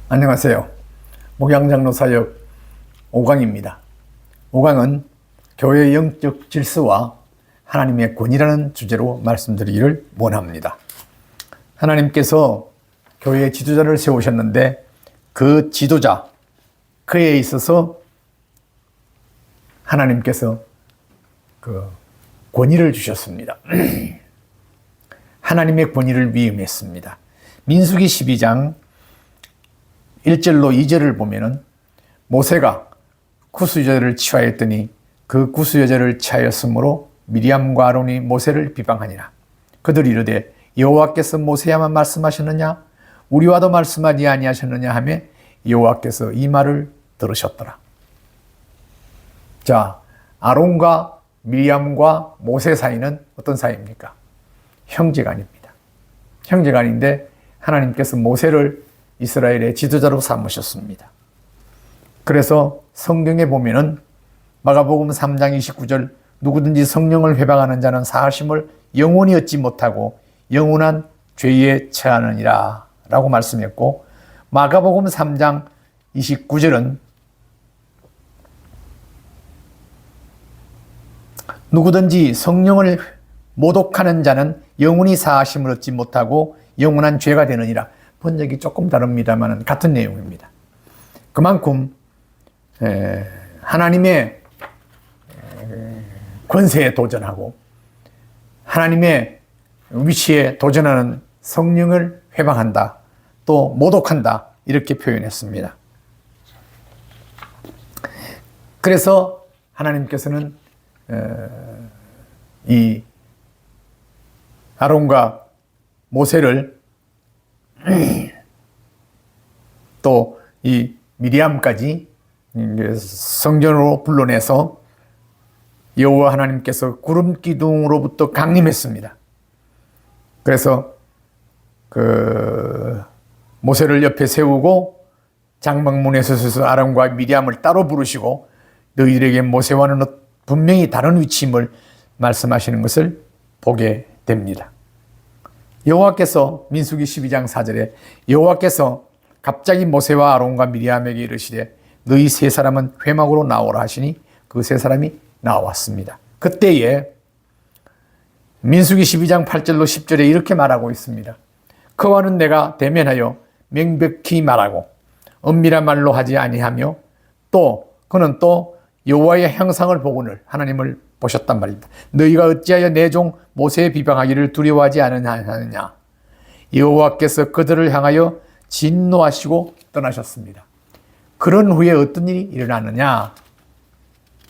안녕하세요. 목양장로 사역 오강입니다. 오강은 교회의 영적 질서와 하나님의 권위라는 주제로 말씀드리기를 원합니다. 하나님께서 교회의 지도자를 세우셨는데 그 지도자, 그에 있어서 하나님께서 그 권위를 주셨습니다. 하나님의 권위를 위임했습니다. 민수기 12장 1절로 2절을 보면은 모세가 구스여자를 취하였더니 그 구스여자를 취하였으므로 미리암과 아론이 모세를 비방하니라. 그들이 이르되 여호와께서 모세야만 말씀하셨느냐 우리와도 말씀하지 아니하셨느냐 하며 여호와께서 이 말을 들으셨더라. 자, 아론과 미리암과 모세 사이는 어떤 사이입니까? 형제간입니다. 형제간인데 하나님께서 모세를 이스라엘의 지도자로 삼으셨습니다. 그래서 성경에 보면은 마가복음 3장 29절 누구든지 성령을 회방하는 자는 사하심을 영원히 얻지 못하고 영원한 죄에 처하느니라 라고 말씀했고, 마가복음 3장 29절은 누구든지 성령을 모독하는 자는 영원히 사하심을 얻지 못하고 영원한 죄가 되느니라. 번역이 조금 다릅니다만 같은 내용입니다. 그만큼 하나님의 권세에 도전하고 하나님의 위치에 도전하는 성령을 회방한다, 또 모독한다, 이렇게 표현했습니다. 그래서 하나님께서는 이 아론과 모세를 또 이 미리암까지 성전으로 불러내서 여호와 하나님께서 구름 기둥으로부터 강림했습니다. 그래서 그 모세를 옆에 세우고 장막문에 서서 아론과 미리암을 따로 부르시고 너희들에게 모세와는 분명히 다른 위치임을 말씀하시는 것을 보게 됩니다. 여호와께서 민수기 12장 4절에 여호와께서 갑자기 모세와 아론과 미리암에게 이르시되 너희 세 사람은 회막으로 나오라 하시니 그 세 사람이 나왔습니다. 그때에 민수기 12장 8절로 10절에 이렇게 말하고 있습니다. 그와는 내가 대면하여 명백히 말하고 은밀한 말로 하지 아니하며 또 그는 또 여호와의 형상을 보고는 하나님을 보셨단 말입니다. 너희가 어찌하여 내 종 모세의 비방하기를 두려워하지 않느냐. 여호와께서 그들을 향하여 진노하시고 떠나셨습니다. 그런 후에 어떤 일이 일어나느냐.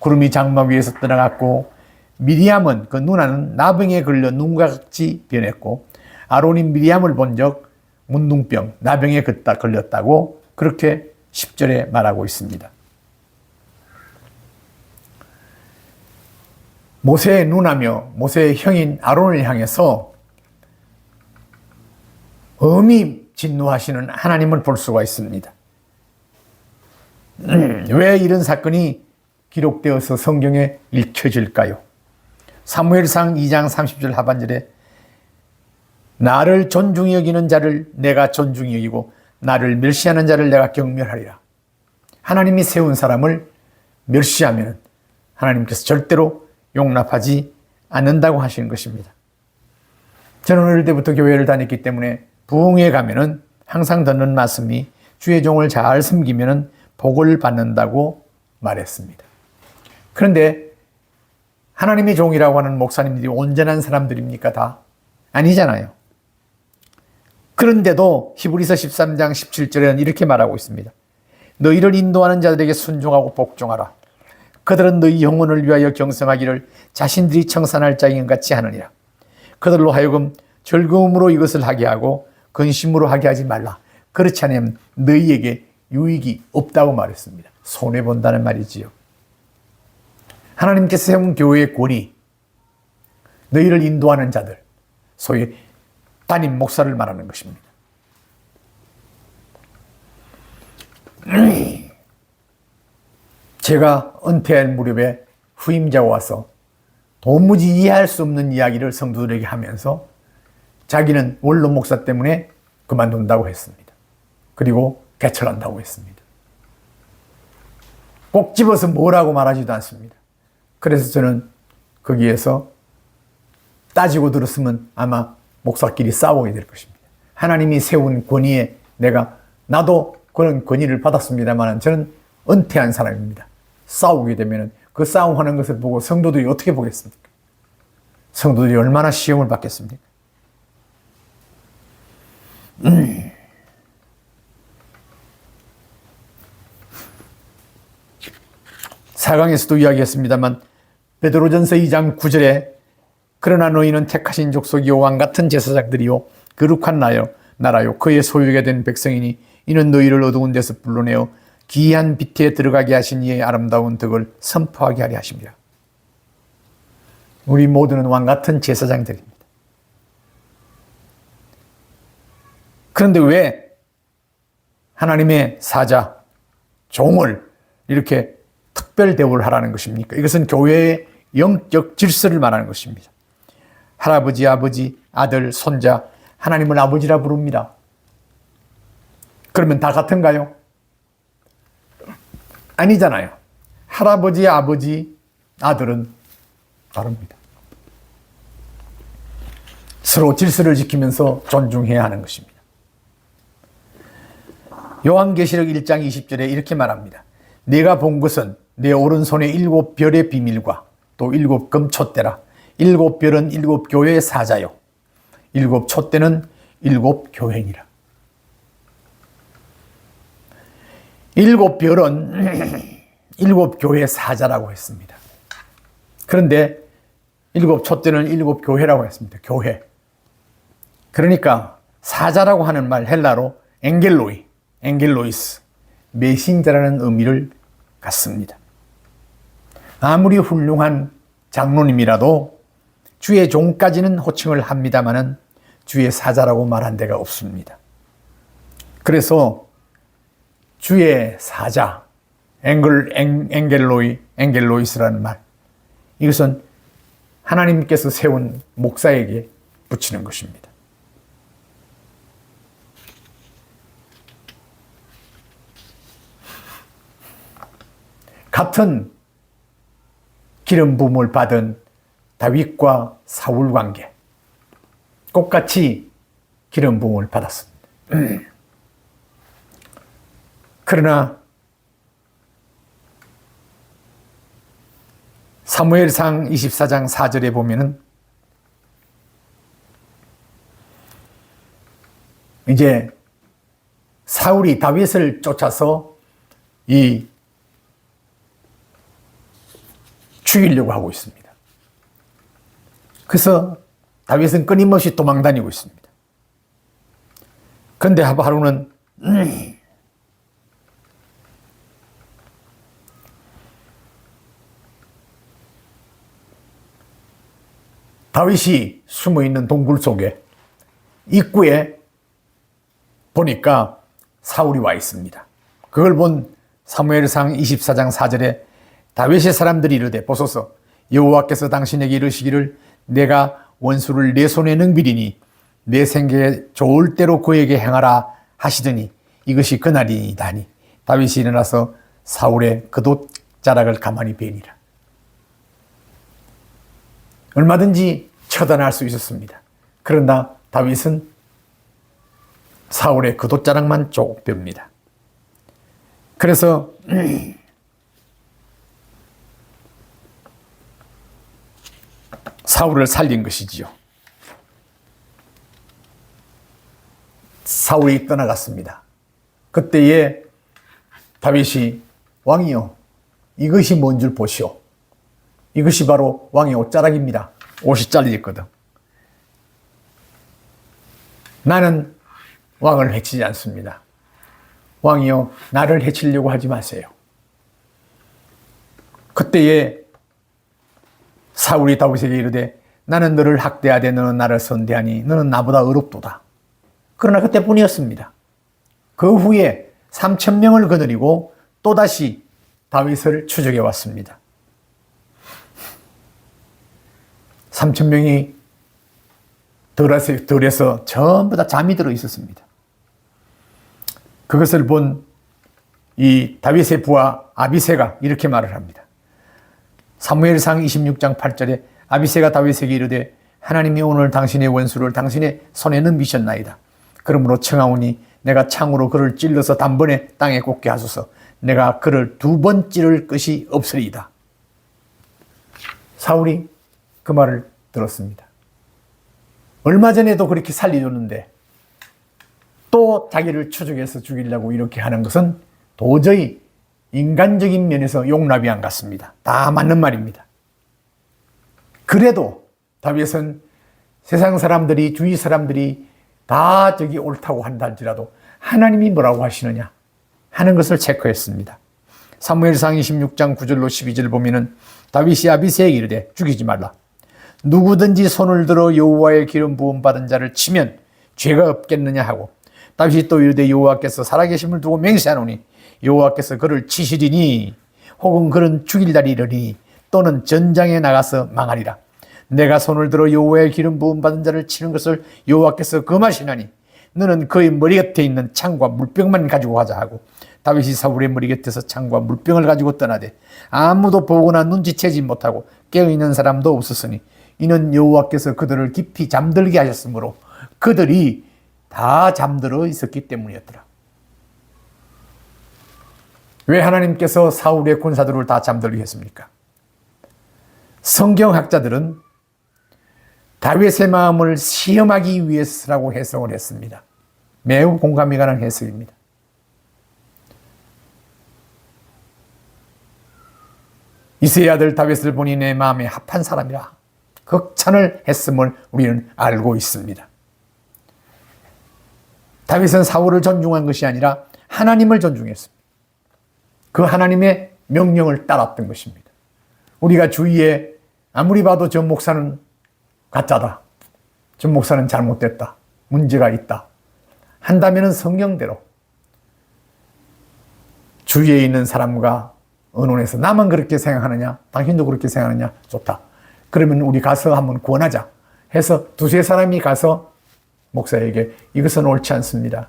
구름이 장막 위에서 떠나갔고 미리암은 그 누나는 나병에 걸려 눈과 같이 변했고 아론이 미리암을 본 적 문둥병, 나병에 걸렸다고 그렇게 10절에 말하고 있습니다. 모세의 누나며 모세의 형인 아론을 향해서 엄히 진노하시는 하나님을 볼 수가 있습니다. 왜 이런 사건이 기록되어서 성경에 읽혀질까요? 사무엘상 2장 30절 하반절에 나를 존중히 여기는 자를 내가 존중히 여기고 나를 멸시하는 자를 내가 경멸하리라. 하나님이 세운 사람을 멸시하면 하나님께서 절대로 용납하지 않는다고 하시는 것입니다. 저는 어릴 때부터 교회를 다녔기 때문에 부흥회에 가면은 항상 듣는 말씀이 주의 종을 잘 섬기면은 복을 받는다고 말했습니다. 그런데 하나님의 종이라고 하는 목사님들이 온전한 사람들입니까? 다? 아니잖아요. 그런데도 히브리서 13장 17절에는 이렇게 말하고 있습니다. 너희를 인도하는 자들에게 순종하고 복종하라. 그들은 너희 영혼을 위하여 경성하기를 자신들이 청산할 자인 같이 하느니라. 그들로 하여금 즐거움으로 이것을 하게 하고 근심으로 하게 하지 말라. 그렇지 않으면 너희에게 유익이 없다고 말했습니다. 손해본다는 말이지요. 하나님께서 세운 교회의 권위, 너희를 인도하는 자들, 소위 담임 목사를 말하는 것입니다. 제가 은퇴할 무렵에 후임자가 와서 도무지 이해할 수 없는 이야기를 성도들에게 하면서 자기는 원로 목사 때문에 그만둔다고 했습니다. 그리고 개철한다고 했습니다. 꼭 집어서 뭐라고 말하지도 않습니다. 그래서 저는 거기에서 따지고 들었으면 아마 목사끼리 싸우게 될 것입니다. 하나님이 세운 권위에 나도 그런 권위를 받았습니다만 저는 은퇴한 사람입니다. 싸우게 되면 그 싸움하는 것을 보고 성도들이 어떻게 보겠습니까? 성도들이 얼마나 시험을 받겠습니까? 4강에서도 이야기했습니다만 베드로전서 2장 9절에 그러나 너희는 택하신 족속이요 왕같은 제사장들이요 거룩한 나라요 그의 소유가 된 백성이니 이는 너희를 어두운 데서 불러내어 기이한 빛에 들어가게 하신 이의 아름다운 덕을 선포하게 하려 하십니다. 우리 모두는 왕같은 제사장들입니다. 그런데 왜 하나님의 사자, 종을 이렇게 특별 대우를 하라는 것입니까? 이것은 교회의 영적 질서를 말하는 것입니다. 할아버지, 아버지, 아들, 손자, 하나님을 아버지라 부릅니다. 그러면 다 같은가요? 아니잖아요. 할아버지, 아버지, 아들은 다릅니다. 서로 질서를 지키면서 존중해야 하는 것입니다. 요한계시록 1장 20절에 이렇게 말합니다. 내가 본 것은 내 오른손에 7별의 비밀과 또 7금 촛대라. 7별은 7교회의 사자요 7 촛대는 7 교회니라. 7별은 7 교회의 사자라고 했습니다. 그런데 7 촛대는 7 교회라고 했습니다. 교회. 그러니까 사자라고 하는 말 헬라로 엔겔로이스, 메신저라는 의미를 갖습니다. 아무리 훌륭한 장로님이라도 주의 종까지는 호칭을 합니다마는 주의 사자라고 말한 데가 없습니다. 그래서 주의 사자, 엔겔로이스라는 말, 이것은 하나님께서 세운 목사에게 붙이는 것입니다. 같은 기름 부음을 받은 다윗과 사울 관계, 똑같이 기름 부음을 받았습니다. 그러나 사무엘상 24장 4절에 보면은 이제 사울이 다윗을 쫓아서 죽이려고 하고 있습니다. 그래서 다윗은 끊임없이 도망다니고 있습니다. 그런데 하루는 다윗이 숨어있는 동굴 속에 입구에 보니까 사울이 와 있습니다. 그걸 본 사무엘상 24장 4절에 다윗의 사람들이 이르되 보소서 여호와께서 당신에게 이르시기를 내가 원수를 내 손에 넘기리니 내 생각에 좋을 대로 그에게 행하라 하시더니 이것이 그날이니다니. 다윗이 일어나서 사울의 겉옷자락을 가만히 베니라. 얼마든지 처단할 수 있었습니다. 그러나 다윗은 사울의 겉옷자락만 쭉 뺍니다. 그래서 사울을 살린 것이지요. 사울이 떠나갔습니다. 그때에 다윗이 왕이여 이것이 뭔 줄 보시오. 이것이 바로 왕의 옷자락입니다. 옷이 잘려있거든. 나는 왕을 해치지 않습니다. 왕이여 나를 해치려고 하지 마세요. 그때에 사울이 다윗에게 이르되 나는 너를 학대하되 너는 나를 선대하니 너는 나보다 어렵도다. 그러나 그때뿐이었습니다. 그 후에 3,000명을 거느리고 또다시 다윗을 추적해 왔습니다. 3,000명이 들에서 전부 다 잠이 들어 있었습니다. 그것을 본 이 다윗의 부하 아비새가 이렇게 말을 합니다. 사무엘상 26장 8절에 아비새가 다윗에게 이르되 하나님이 오늘 당신의 원수를 당신의 손에 넘기셨나이다. 그러므로 청하오니 내가 창으로 그를 찔러서 단번에 땅에 꽂게 하소서. 내가 그를 2번 찌를 것이 없으리이다. 사울이 그 말을 들었습니다. 얼마 전에도 그렇게 살려줬는데 또 자기를 추적해서 죽이려고 이렇게 하는 것은 도저히 인간적인 면에서 용납이 안 갔습니다. 다 맞는 말입니다. 그래도 다윗은 세상 사람들이, 주위 사람들이 다 저기 옳다고 한다 할지라도 하나님이 뭐라고 하시느냐 하는 것을 체크했습니다. 사무엘상 26장 9절로 12절 보면은 다윗이 아비새에게 이르되 죽이지 말라. 누구든지 손을 들어 여호와의 기름 부음 받은 자를 치면 죄가 없겠느냐 하고, 다윗이 또 이르되 여호와께서 살아계심을 두고 맹세하노니 여호와께서 그를 치시리니 혹은 그는 죽일 날이 이르리니 또는 전장에 나가서 망하리라. 내가 손을 들어 여호와의 기름 부음 받은 자를 치는 것을 여호와께서 금하시나니 너는 그의 머리 곁에 있는 창과 물병만 가지고 가자 하고, 다윗이 사울의 머리 곁에서 창과 물병을 가지고 떠나되 아무도 보거나 눈치채지 못하고 깨어있는 사람도 없었으니 이는 여호와께서 그들을 깊이 잠들게 하셨으므로 그들이 다 잠들어 있었기 때문이었더라. 왜 하나님께서 사울의 군사들을 다 잠들게 했습니까? 성경학자들은 다윗의 마음을 시험하기 위해서라고 해석을 했습니다. 매우 공감이 가는 해석입니다. 이새의 아들 다윗을 보니 내 마음에 합한 사람이라 극찬을 했음을 우리는 알고 있습니다. 다윗은 사울을 존중한 것이 아니라 하나님을 존중했습니다. 그 하나님의 명령을 따랐던 것입니다. 우리가 주위에 아무리 봐도 저 목사는 가짜다, 저 목사는 잘못됐다, 문제가 있다 한다면 성경대로 주위에 있는 사람과 의논해서 나만 그렇게 생각하느냐, 당신도 그렇게 생각하느냐, 좋다. 그러면 우리 가서 한번 구원하자 해서 2-3 사람이 가서 목사에게 이것은 옳지 않습니다,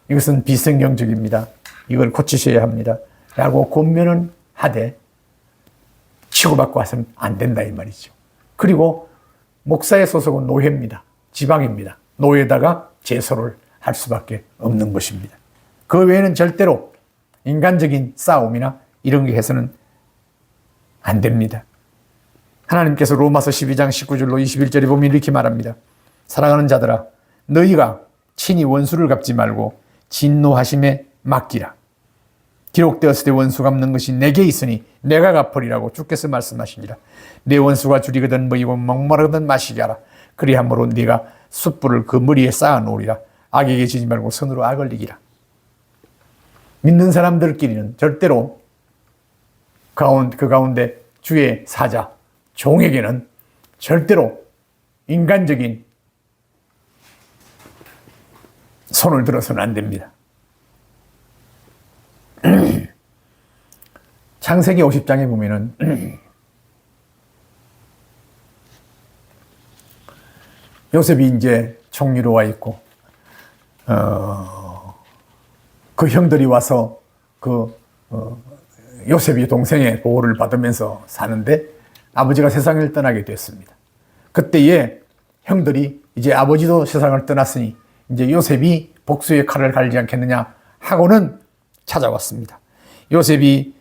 이것은 비성경적입니다, 이걸 고치셔야 합니다 라고 권면은 하되 치고받고 와서는 안 된다 이 말이죠. 그리고 목사의 소속은 노회입니다. 지방입니다. 노회에다가 제소를 할 수밖에 없는 것입니다. 그 외에는 절대로 인간적인 싸움이나 이런 게 해서는 안 됩니다. 하나님께서 로마서 12장 19절로 21절에 보면 이렇게 말합니다. 사랑하는 자들아, 너희가 친히 원수를 갚지 말고 진노하심에 맡기라. 기록되었을 때 원수 갚는 것이 내게 있으니 내가 갚으리라고 주께서 말씀하시니라. 내 원수가 줄이거든 먹이고 목마르거든 마시게 하라. 그리함으로 네가 숯불을 그 머리에 쌓아 놓으리라. 악에게 지지 말고 선으로 악을 이기라. 믿는 사람들끼리는 절대로 그 가운데 주의 사자, 종에게는 절대로 인간적인 손을 들어서는 안 됩니다. 창세기 50장에 보면은 요셉이 이제 총리로 와 있고 그 형들이 와서 요셉이 동생의 보호를 받으면서 사는데 아버지가 세상을 떠나게 됐습니다. 그때에 형들이 이제 아버지도 세상을 떠났으니 이제 요셉이 복수의 칼을 갈지 않겠느냐 하고는 찾아왔습니다. 요셉이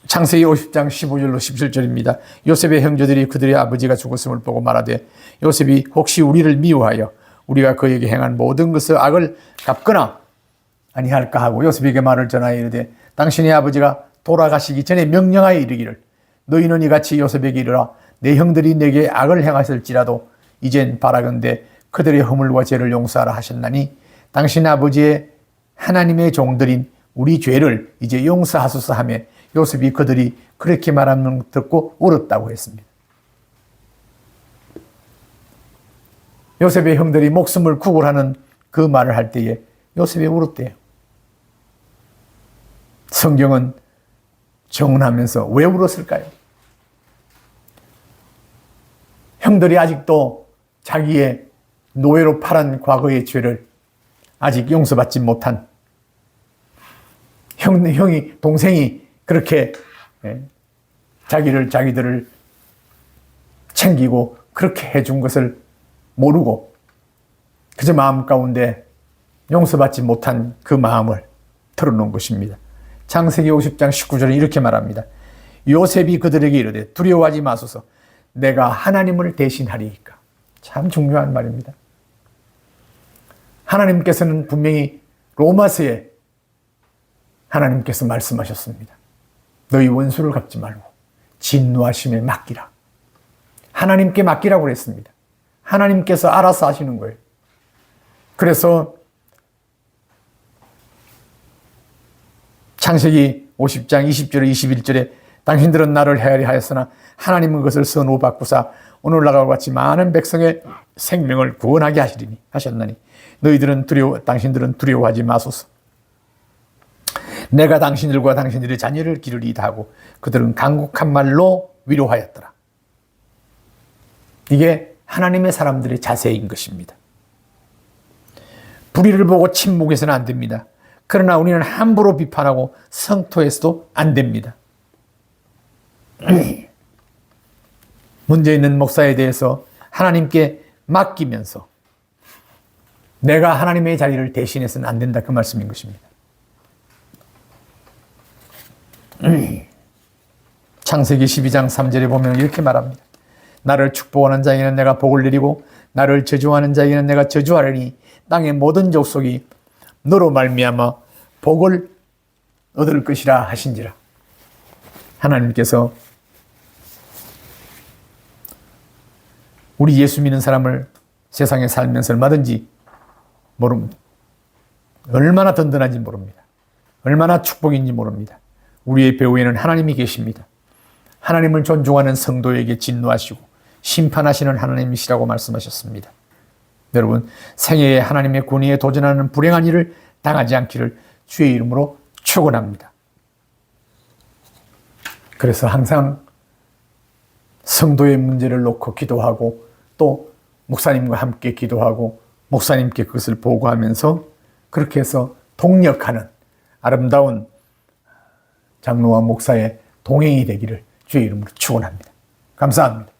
창세기 50장 15절로 17절입니다. 요셉의 형제들이 그들의 아버지가 죽었음을 보고 말하되 요셉이 혹시 우리를 미워하여 우리가 그에게 행한 모든 것을 악을 갚거나 아니할까 하고 요셉에게 말을 전하여 이르되 당신의 아버지가 돌아가시기 전에 명령하여 이르기를 너희는 이같이 요셉에게 이르라. 내 형들이 내게 악을 행하실지라도 이젠 바라건대 그들의 허물과 죄를 용서하라 하셨나니 당신 아버지의 하나님의 종들인 우리 죄를 이제 용서하소서 하며 요셉이 그들이 그렇게 말하는 걸 듣고 울었다고 했습니다. 요셉의 형들이 목숨을 구걸하는 그 말을 할 때에 요셉이 울었대요. 성경은 정언하면서 왜 울었을까요? 형들이 아직도 자기의 노예로 팔은 과거의 죄를 아직 용서받지 못한 동생이 그렇게 자기들을 챙기고 그렇게 해준 것을 모르고 그저 마음 가운데 용서받지 못한 그 마음을 털어놓은 것입니다. 창세기 50장 19절에 이렇게 말합니다. 요셉이 그들에게 이르되 두려워하지 마소서 내가 하나님을 대신하리이까. 참 중요한 말입니다. 하나님께서는 분명히 로마서에 하나님께서 말씀하셨습니다. 너희 원수를 갚지 말고 진노하심에 맡기라. 하나님께 맡기라고 그랬습니다. 하나님께서 알아서 하시는 거예요. 그래서 창세기 50장 20절에 21절에 당신들은 나를 헤아리 하였으나 하나님은 그것을 선으로 바꾸사 오늘날과 같이 많은 백성의 생명을 구원하게 하시리니 하셨나니 당신들은 두려워하지 마소서. 내가 당신들과 당신들의 자녀를 기르리이다 하고 그들은 간곡한 말로 위로하였더라. 이게 하나님의 사람들의 자세인 것입니다. 불의를 보고 침묵해서는 안 됩니다. 그러나 우리는 함부로 비판하고 성토해서도 안 됩니다. 문제 있는 목사에 대해서 하나님께 맡기면서 내가 하나님의 자리를 대신해서는 안 된다 그 말씀인 것입니다. 창세기 12장 3절에 보면 이렇게 말합니다. 나를 축복하는 자에게는 내가 복을 내리고 나를 저주하는 자에게는 내가 저주하리니 땅의 모든 족속이 너로 말미암아 복을 얻을 것이라 하신지라. 하나님께서 우리 예수 믿는 사람을 세상에 살면서 얼마든지 모릅니다. 얼마나 든든한지 모릅니다. 얼마나 축복인지 모릅니다. 우리의 배후에는 하나님이 계십니다. 하나님을 존중하는 성도에게 진노하시고 심판하시는 하나님이시라고 말씀하셨습니다. 여러분, 생애에 하나님의 권위에 도전하는 불행한 일을 당하지 않기를 주의 이름으로 축원합니다. 그래서 항상 성도의 문제를 놓고 기도하고 또 목사님과 함께 기도하고 목사님께 그것을 보고하면서 그렇게 해서 동력하는 아름다운 장로와 목사의 동행이 되기를 주의 이름으로 축원합니다. 감사합니다.